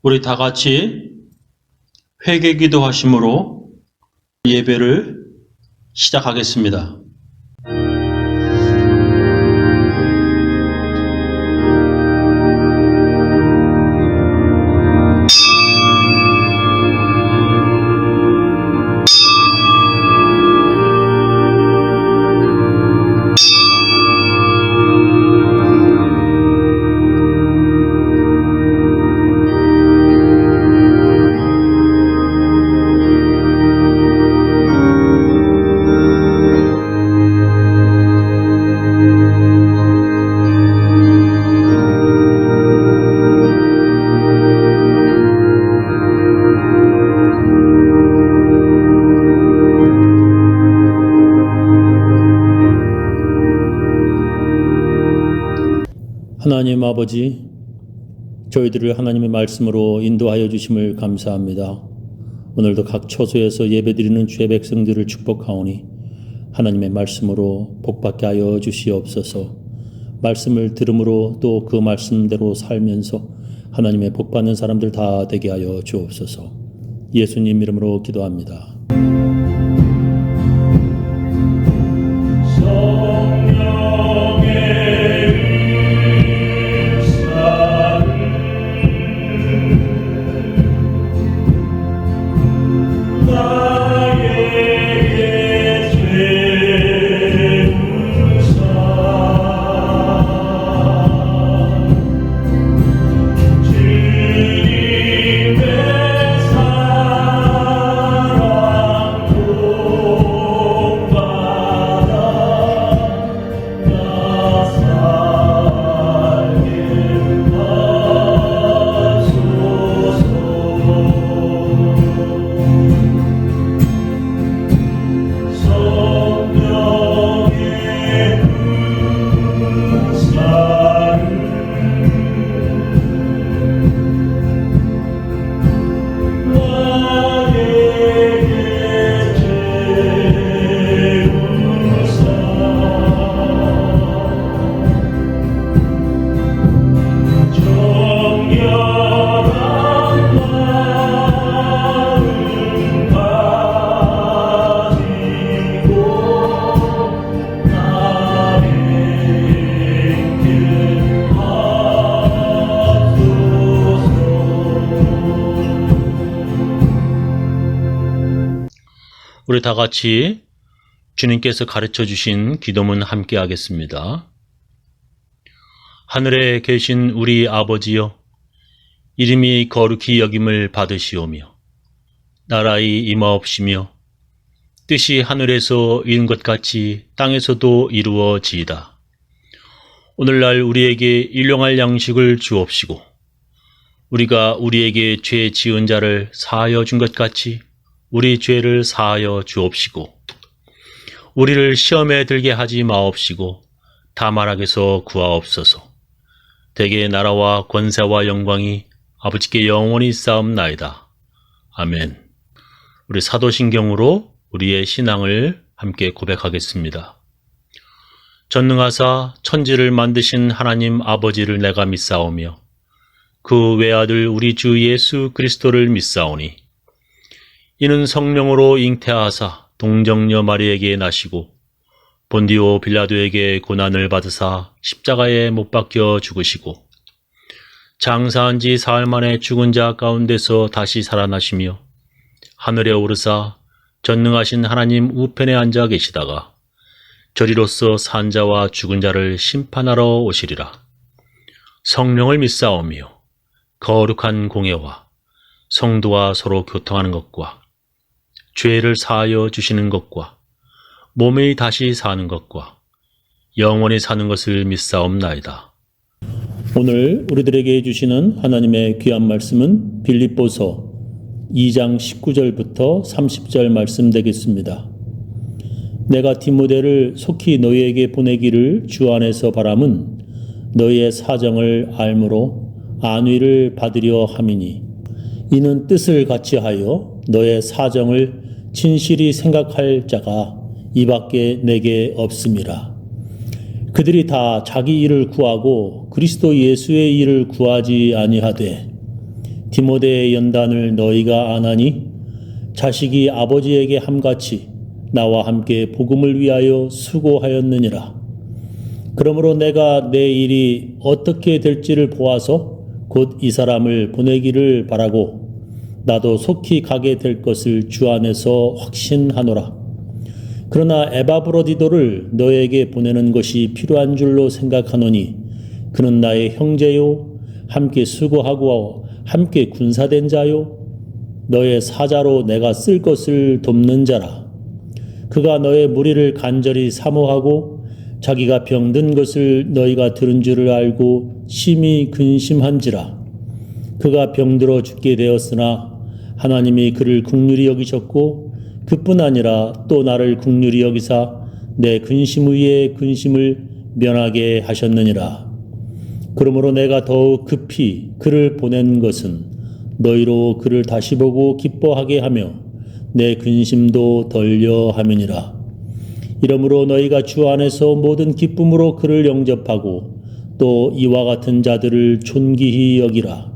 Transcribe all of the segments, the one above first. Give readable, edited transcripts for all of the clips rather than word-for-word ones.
우리 다 같이 회개 기도하심으로 예배를 시작하겠습니다. 하나님 아버지, 저희들을 하나님의 말씀으로 인도하여 주심을 감사합니다. 오늘도 각 처소에서 예배드리는 주의 백성들을 축복하오니 하나님의 말씀으로 복받게 하여 주시옵소서. 말씀을 들음으로 또 그 말씀대로 살면서 하나님의 복받는 사람들 다 되게 하여 주옵소서. 예수님 이름으로 기도합니다. 우리 다 같이 주님께서 가르쳐 주신 기도문 함께 하겠습니다. 하늘에 계신 우리 아버지여, 이름이 거룩히 여김을 받으시오며 나라의 임하옵시며 뜻이 하늘에서 이룬 것 같이 땅에서도 이루어지이다. 오늘날 우리에게 일용할 양식을 주옵시고 우리가 우리에게 죄 지은 자를 사하여 준 것 같이 우리 죄를 사하여 주옵시고 우리를 시험에 들게 하지 마옵시고 다만 악에서 구하옵소서. 대개 나라와 권세와 영광이 아버지께 영원히 쌓옵나이다. 아멘. 우리 사도신경으로 우리의 신앙을 함께 고백하겠습니다. 전능하사 천지를 만드신 하나님 아버지를 내가 믿사오며 그 외아들 우리 주 예수 그리스도를 믿사오니 이는 성령으로 잉태하사 동정녀 마리에게 나시고 본디오 빌라도에게 고난을 받으사 십자가에 못 박혀 죽으시고 장사한 지 사흘 만에 죽은 자 가운데서 다시 살아나시며 하늘에 오르사 전능하신 하나님 우편에 앉아 계시다가 저리로서 산 자와 죽은 자를 심판하러 오시리라. 성령을 믿사오며 거룩한 공예와 성도와 서로 교통하는 것과 죄를 사하여 주시는 것과 몸이 다시 사는 것과 영원히 사는 것을 믿사옵나이다. 오늘 우리들에게 주시는 하나님의 귀한 말씀은 빌립보서 2장 19절부터 30절 말씀 되겠습니다. 내가 디모데를 속히 너희에게 보내기를 주 안에서 바람은 너희의 사정을 알므로 안위를 받으려 함이니 이는 뜻을 같이 하여 너의 사정을 진실이 생각할 자가 이밖에 내게 없음이라. 그들이 다 자기 일을 구하고 그리스도 예수의 일을 구하지 아니하되 디모데의 연단을 너희가 아나니 자식이 아버지에게 함같이 나와 함께 복음을 위하여 수고하였느니라. 그러므로 내가 내 일이 어떻게 될지를 보아서 곧 이 사람을 보내기를 바라고 나도 속히 가게 될 것을 주 안에서 확신하노라. 그러나 에바브로디도를 너에게 보내는 것이 필요한 줄로 생각하노니 그는 나의 형제요 함께 수고하고 함께 군사된 자요 너의 사자로 내가 쓸 것을 돕는 자라. 그가 너의 무리를 간절히 사모하고 자기가 병든 것을 너희가 들은 줄을 알고 심히 근심한지라. 그가 병들어 죽게 되었으나 하나님이 그를 긍휼히 여기셨고 그뿐 아니라 또 나를 긍휼히 여기사 내 근심 위에 근심을 면하게 하셨느니라. 그러므로 내가 더욱 급히 그를 보낸 것은 너희로 그를 다시 보고 기뻐하게 하며 내 근심도 덜려 함이니라. 이러므로 너희가 주 안에서 모든 기쁨으로 그를 영접하고 또 이와 같은 자들을 존귀히 여기라.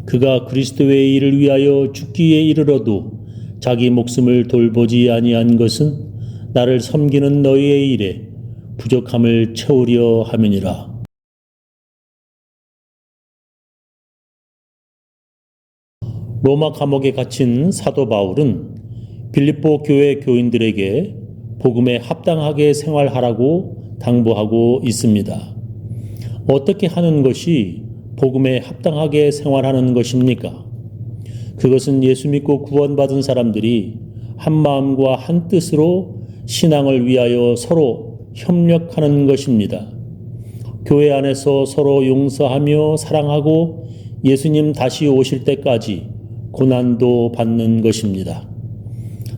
그가 그리스도의 일을 위하여 죽기에 이르러도 자기 목숨을 돌보지 아니한 것은 나를 섬기는 너희의 일에 부족함을 채우려 함이니라. 로마 감옥에 갇힌 사도 바울은 빌립보 교회 교인들에게 복음에 합당하게 생활하라고 당부하고 있습니다. 어떻게 하는 것이 복음에 합당하게 생활하는 것입니까? 그것은 예수 믿고 구원받은 사람들이 한 마음과 한 뜻으로 신앙을 위하여 서로 협력하는 것입니다. 교회 안에서 서로 용서하며 사랑하고 예수님 다시 오실 때까지 고난도 받는 것입니다.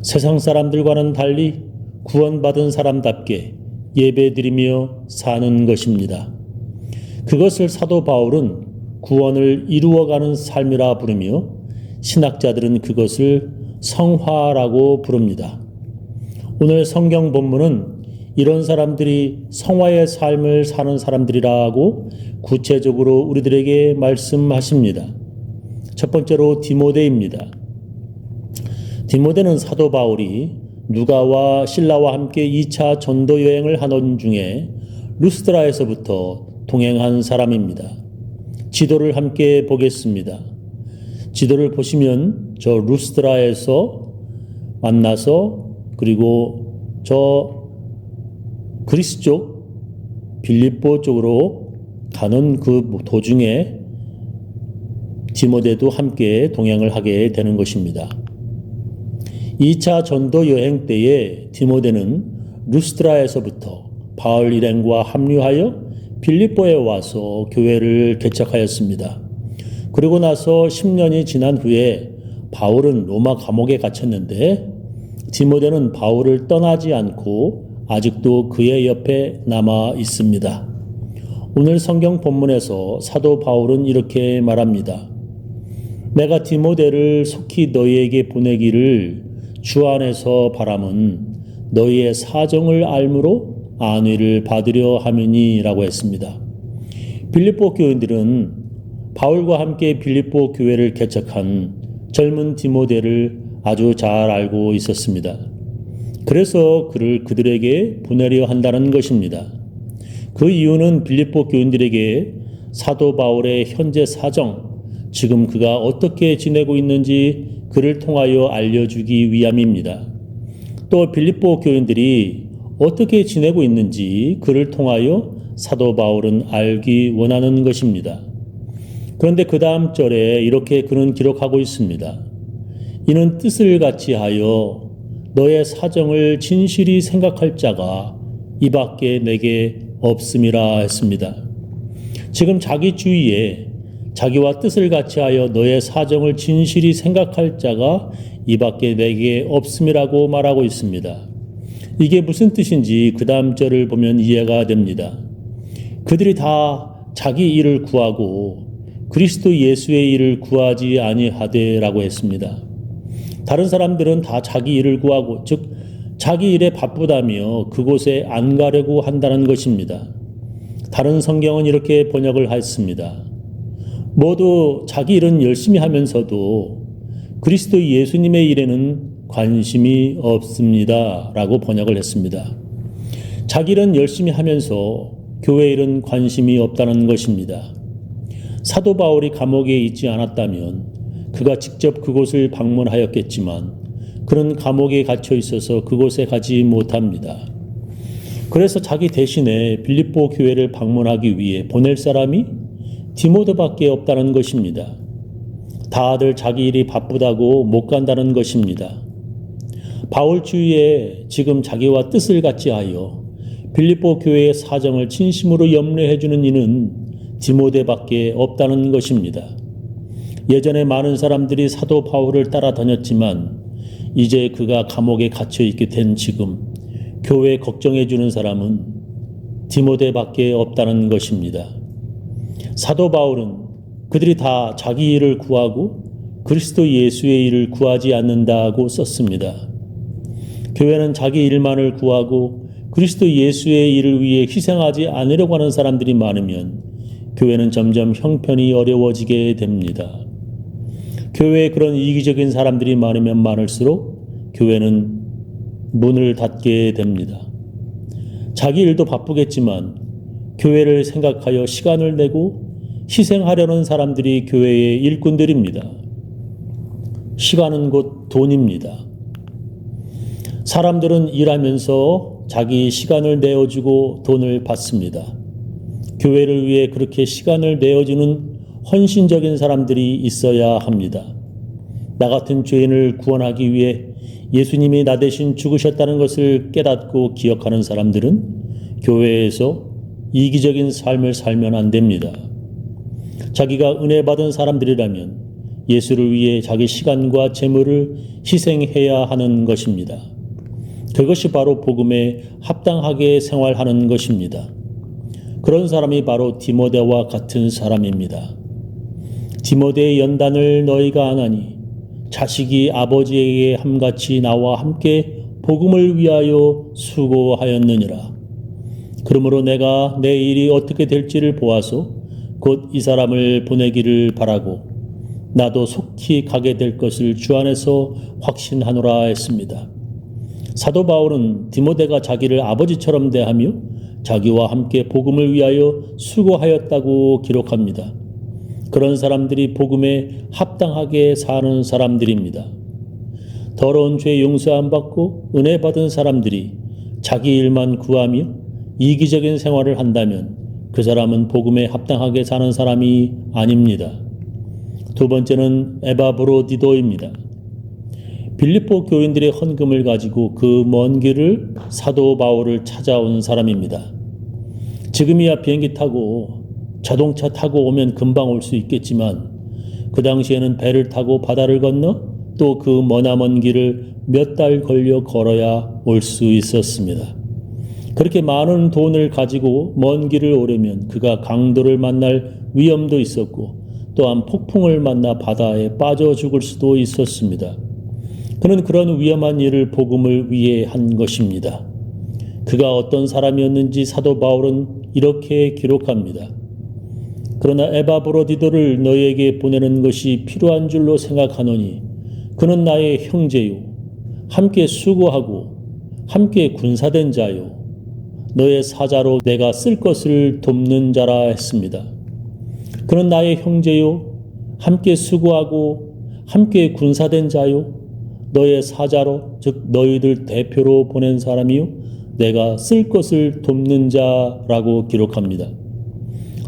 세상 사람들과는 달리 구원받은 사람답게 예배드리며 사는 것입니다. 그것을 사도 바울은 구원을 이루어가는 삶이라 부르며 신학자들은 그것을 성화라고 부릅니다. 오늘 성경 본문은 이런 사람들이 성화의 삶을 사는 사람들이라고 구체적으로 우리들에게 말씀하십니다. 첫 번째로 디모데입니다. 디모데는 사도 바울이 누가와 실라와 함께 2차 전도 여행을 하던 중에 루스드라에서부터 동행한 사람입니다. 지도를 함께 보겠습니다. 지도를 보시면 저 루스드라에서 만나서 그리고 저 그리스 쪽 빌립보 쪽으로 가는 그 도중에 디모데도 함께 동행을 하게 되는 것입니다. 2차 전도 여행 때에 디모데는 루스드라에서부터 바울 일행과 합류하여 빌립보에 와서 교회를 개척하였습니다. 그리고 나서 10년이 지난 후에 바울은 로마 감옥에 갇혔는데 디모데는 바울을 떠나지 않고 아직도 그의 옆에 남아 있습니다. 오늘 성경 본문에서 사도 바울은 이렇게 말합니다. 내가 디모데를 속히 너희에게 보내기를 주 안에서 바람은 너희의 사정을 알므로 안위를 받으려 함이니라고 했습니다. 빌립보 교인들은 바울과 함께 빌립보 교회를 개척한 젊은 디모데를 아주 잘 알고 있었습니다. 그래서 그를 그들에게 보내려 한다는 것입니다. 그 이유는 빌립보 교인들에게 사도 바울의 현재 사정, 지금 그가 어떻게 지내고 있는지 그를 통하여 알려주기 위함입니다. 또 빌립보 교인들이 어떻게 지내고 있는지 그를 통하여 사도 바울은 알기 원하는 것입니다. 그런데 그 다음 절에 이렇게 그는 기록하고 있습니다. 이는 뜻을 같이 하여 너의 사정을 진실이 생각할 자가 이 밖에 내게 없음이라 했습니다. 지금 자기 주위에 자기와 뜻을 같이 하여 너의 사정을 진실이 생각할 자가 이 밖에 내게 없음이라고 말하고 있습니다. 이게 무슨 뜻인지 그 다음 절을 보면 이해가 됩니다. 그들이 다 자기 일을 구하고 그리스도 예수의 일을 구하지 아니하되라고 했습니다. 다른 사람들은 다 자기 일을 구하고 즉 자기 일에 바쁘다며 그곳에 안 가려고 한다는 것입니다. 다른 성경은 이렇게 번역을 했습니다. 모두 자기 일은 열심히 하면서도 그리스도 예수님의 일에는 관심이 없습니다. 라고 번역을 했습니다. 자기 일은 열심히 하면서 교회 일은 관심이 없다는 것입니다. 사도 바울이 감옥에 있지 않았다면 그가 직접 그곳을 방문하였겠지만 그는 감옥에 갇혀 있어서 그곳에 가지 못합니다. 그래서 자기 대신에 빌립보 교회를 방문하기 위해 보낼 사람이 디모데밖에 없다는 것입니다. 다들 자기 일이 바쁘다고 못 간다는 것입니다. 바울 주위에 지금 자기와 뜻을 같이 하여 빌립보 교회의 사정을 진심으로 염려해 주는 이는 디모데밖에 없다는 것입니다. 예전에 많은 사람들이 사도 바울을 따라다녔지만 이제 그가 감옥에 갇혀 있게 된 지금 교회 걱정해 주는 사람은 디모데밖에 없다는 것입니다. 사도 바울은 그들이 다 자기 일을 구하고 그리스도 예수의 일을 구하지 않는다고 썼습니다. 교회는 자기 일만을 구하고 그리스도 예수의 일을 위해 희생하지 않으려고 하는 사람들이 많으면 교회는 점점 형편이 어려워지게 됩니다. 교회에 그런 이기적인 사람들이 많으면 많을수록 교회는 문을 닫게 됩니다. 자기 일도 바쁘겠지만 교회를 생각하여 시간을 내고 희생하려는 사람들이 교회의 일꾼들입니다. 시간은 곧 돈입니다. 사람들은 일하면서 자기 시간을 내어주고 돈을 받습니다. 교회를 위해 그렇게 시간을 내어주는 헌신적인 사람들이 있어야 합니다. 나 같은 죄인을 구원하기 위해 예수님이 나 대신 죽으셨다는 것을 깨닫고 기억하는 사람들은 교회에서 이기적인 삶을 살면 안 됩니다. 자기가 은혜 받은 사람들이라면 예수를 위해 자기 시간과 재물을 희생해야 하는 것입니다. 그것이 바로 복음에 합당하게 생활하는 것입니다. 그런 사람이 바로 디모데와 같은 사람입니다. 디모데의 연단을 너희가 아나니 자식이 아버지에게 함같이 나와 함께 복음을 위하여 수고하였느니라. 그러므로 내가 내 일이 어떻게 될지를 보아서 곧 이 사람을 보내기를 바라고 나도 속히 가게 될 것을 주 안에서 확신하노라 했습니다. 사도 바울은 디모데가 자기를 아버지처럼 대하며 자기와 함께 복음을 위하여 수고하였다고 기록합니다. 그런 사람들이 복음에 합당하게 사는 사람들입니다. 더러운 죄 용서 안 받고 은혜 받은 사람들이 자기 일만 구하며 이기적인 생활을 한다면 그 사람은 복음에 합당하게 사는 사람이 아닙니다. 두 번째는 에바브로디도입니다. 빌립보 교인들의 헌금을 가지고 그 먼 길을 사도 바울을 찾아온 사람입니다. 지금이야 비행기 타고 자동차 타고 오면 금방 올 수 있겠지만 그 당시에는 배를 타고 바다를 건너 또 그 머나먼 길을 몇 달 걸려 걸어야 올 수 있었습니다. 그렇게 많은 돈을 가지고 먼 길을 오려면 그가 강도를 만날 위험도 있었고 또한 폭풍을 만나 바다에 빠져 죽을 수도 있었습니다. 그는 그런 위험한 일을 복음을 위해 한 것입니다. 그가 어떤 사람이었는지 사도 바울은 이렇게 기록합니다. 그러나 에바브로디도를 너희에게 보내는 것이 필요한 줄로 생각하노니 그는 나의 형제요 함께 수고하고 함께 군사된 자요 너의 사자로 내가 쓸 것을 돕는 자라 했습니다. 그는 나의 형제요 함께 수고하고 함께 군사된 자요 너의 사자로 즉 너희들 대표로 보낸 사람이요 내가 쓸 것을 돕는 자라고 기록합니다.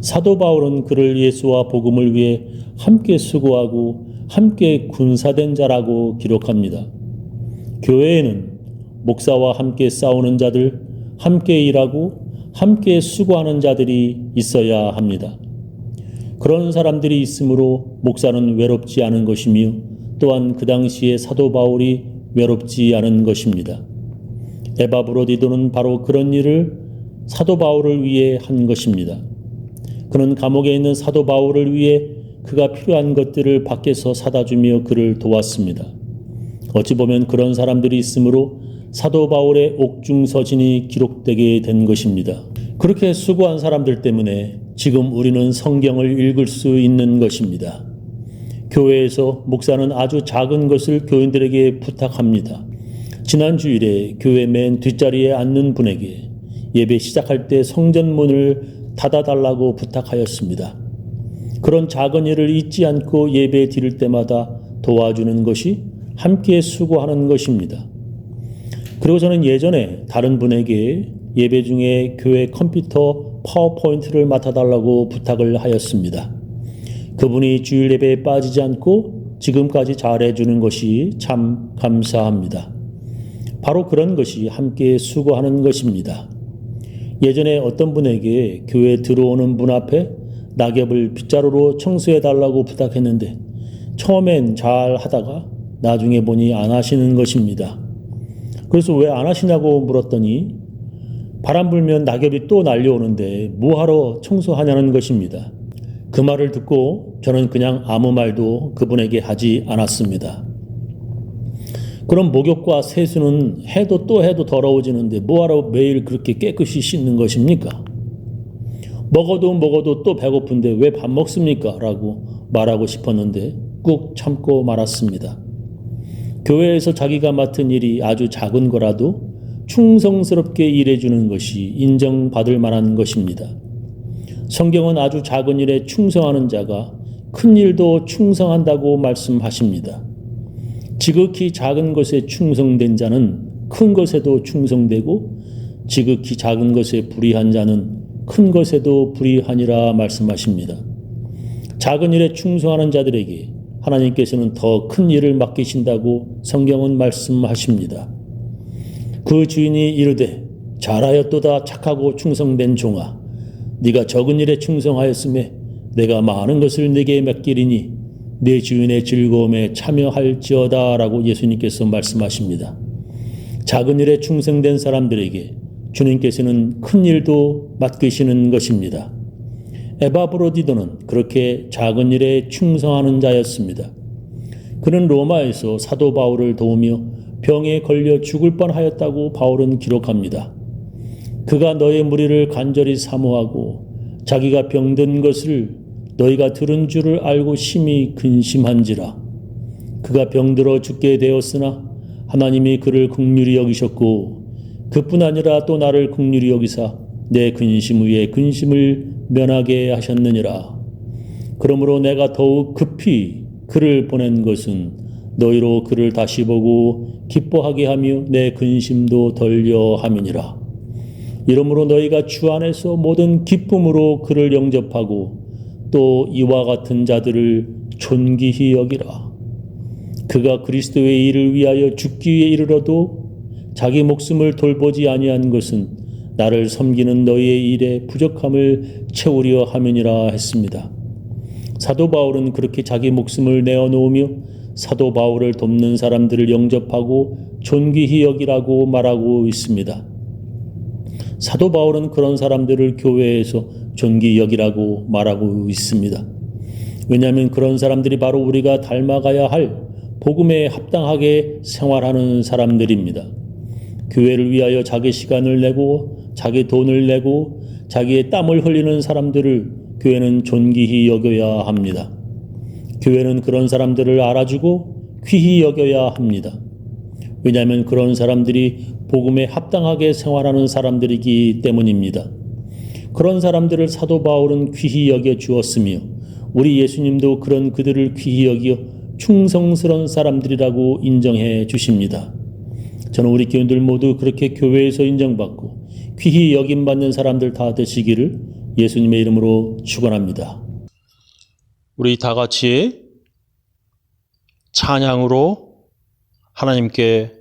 사도 바울은 그를 예수와 복음을 위해 함께 수고하고 함께 군사된 자라고 기록합니다. 교회에는 목사와 함께 싸우는 자들, 함께 일하고 함께 수고하는 자들이 있어야 합니다. 그런 사람들이 있으므로 목사는 외롭지 않은 것이며 또한 그 당시에 사도 바울이 외롭지 않은 것입니다. 에바브로디도는 바로 그런 일을 사도 바울을 위해 한 것입니다. 그는 감옥에 있는 사도 바울을 위해 그가 필요한 것들을 밖에서 사다 주며 그를 도왔습니다. 어찌 보면 그런 사람들이 있으므로 사도 바울의 옥중서신이 기록되게 된 것입니다. 그렇게 수고한 사람들 때문에 지금 우리는 성경을 읽을 수 있는 것입니다. 교회에서 목사는 아주 작은 것을 교인들에게 부탁합니다. 지난 주일에 교회 맨 뒷자리에 앉는 분에게 예배 시작할 때 성전문을 닫아달라고 부탁하였습니다. 그런 작은 일을 잊지 않고 예배 드릴 때마다 도와주는 것이 함께 수고하는 것입니다. 그리고 저는 예전에 다른 분에게 예배 중에 교회 컴퓨터 파워포인트를 맡아달라고 부탁을 하였습니다. 그분이 주일 예배에 빠지지 않고 지금까지 잘해주는 것이 참 감사합니다. 바로 그런 것이 함께 수고하는 것입니다. 예전에 어떤 분에게 교회 들어오는 문 앞에 낙엽을 빗자루로 청소해달라고 부탁했는데 처음엔 잘 하다가 나중에 보니 안 하시는 것입니다. 그래서 왜 안 하시냐고 물었더니 바람 불면 낙엽이 또 날려오는데 뭐하러 청소하냐는 것입니다. 그 말을 듣고 저는 그냥 아무 말도 그분에게 하지 않았습니다. 그럼 목욕과 세수는 해도 또 해도 더러워지는데 뭐하러 매일 그렇게 깨끗이 씻는 것입니까? 먹어도 또 배고픈데 왜 밥 먹습니까? 라고 말하고 싶었는데 꾹 참고 말았습니다. 교회에서 자기가 맡은 일이 아주 작은 거라도 충성스럽게 일해주는 것이 인정받을 만한 것입니다. 성경은 아주 작은 일에 충성하는 자가 큰 일도 충성한다고 말씀하십니다. 지극히 작은 것에 충성된 자는 큰 것에도 충성되고 지극히 작은 것에 불의한 자는 큰 것에도 불의하니라 말씀하십니다. 작은 일에 충성하는 자들에게 하나님께서는 더 큰 일을 맡기신다고 성경은 말씀하십니다. 그 주인이 이르되 잘하였도다 착하고 충성된 종아 네가 적은 일에 충성하였음에 내가 많은 것을 네게 맡기리니 내 주인의 즐거움에 참여할지어다 라고 예수님께서 말씀하십니다. 작은 일에 충성된 사람들에게 주님께서는 큰 일도 맡기시는 것입니다. 에바브로디도는 그렇게 작은 일에 충성하는 자였습니다. 그는 로마에서 사도 바울을 도우며 병에 걸려 죽을 뻔하였다고 바울은 기록합니다. 그가 너의 무리를 간절히 사모하고 자기가 병든 것을 너희가 들은 줄을 알고 심히 근심한지라. 그가 병들어 죽게 되었으나 하나님이 그를 긍휼히 여기셨고 그뿐 아니라 또 나를 긍휼히 여기사 내 근심 위에 근심을 면하게 하셨느니라. 그러므로 내가 더욱 급히 그를 보낸 것은 너희로 그를 다시 보고 기뻐하게 하며 내 근심도 덜려 함이니라. 이러므로 너희가 주 안에서 모든 기쁨으로 그를 영접하고 또 이와 같은 자들을 존귀히 여기라. 그가 그리스도의 일을 위하여 죽기에 이르러도 자기 목숨을 돌보지 아니한 것은 나를 섬기는 너희의 일에 부족함을 채우려 함이니라 했습니다. 사도 바울은 그렇게 자기 목숨을 내어놓으며 사도 바울을 돕는 사람들을 영접하고 존귀히 여기라고 말하고 있습니다. 사도 바울은 그런 사람들을 교회에서 존귀히 여기라고 말하고 있습니다. 왜냐하면 그런 사람들이 바로 우리가 닮아가야 할 복음에 합당하게 생활하는 사람들입니다. 교회를 위하여 자기 시간을 내고 자기 돈을 내고 자기의 땀을 흘리는 사람들을 교회는 존귀히 여겨야 합니다. 교회는 그런 사람들을 알아주고 귀히 여겨야 합니다. 왜냐하면 그런 사람들이 복음에 합당하게 생활하는 사람들이기 때문입니다. 그런 사람들을 사도 바울은 귀히 여겨 주었으며 우리 예수님도 그런 그들을 귀히 여겨 충성스러운 사람들이라고 인정해 주십니다. 저는 우리 교인들 모두 그렇게 교회에서 인정받고 귀히 여김받는 사람들 다 되시기를 예수님의 이름으로 축원합니다. 우리 다 같이 찬양으로 하나님께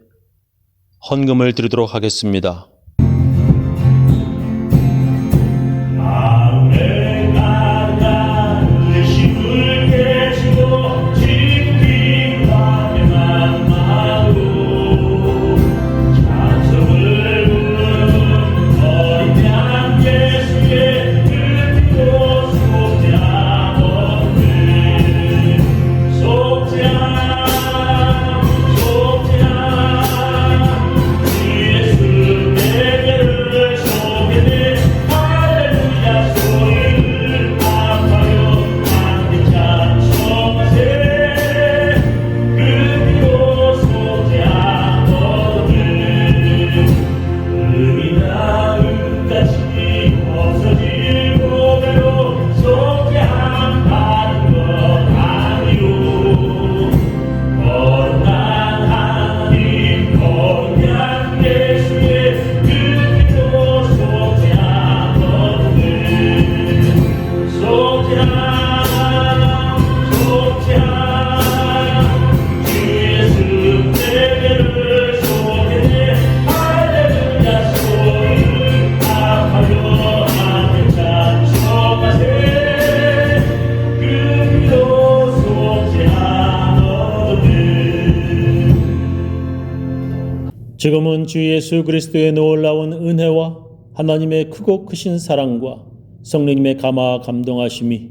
헌금을 드리도록 하겠습니다. 예수 지금은 주 예수 그리스도의 놀라운 은혜와 하나님의 크고 크신 사랑과 성령님의 감화 감동하심이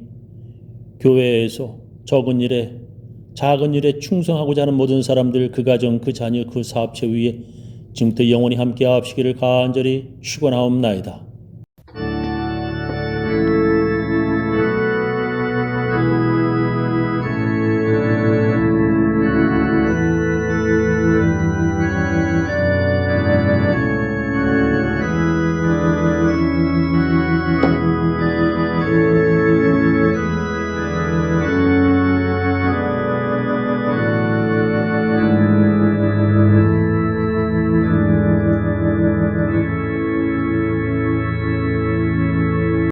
교회에서 적은 일에 작은 일에 충성하고자 하는 모든 사람들, 그 가정, 그 자녀, 그 사업체 위에 지금부터 영원히 함께 하시기를 간절히 축원하옵나이다.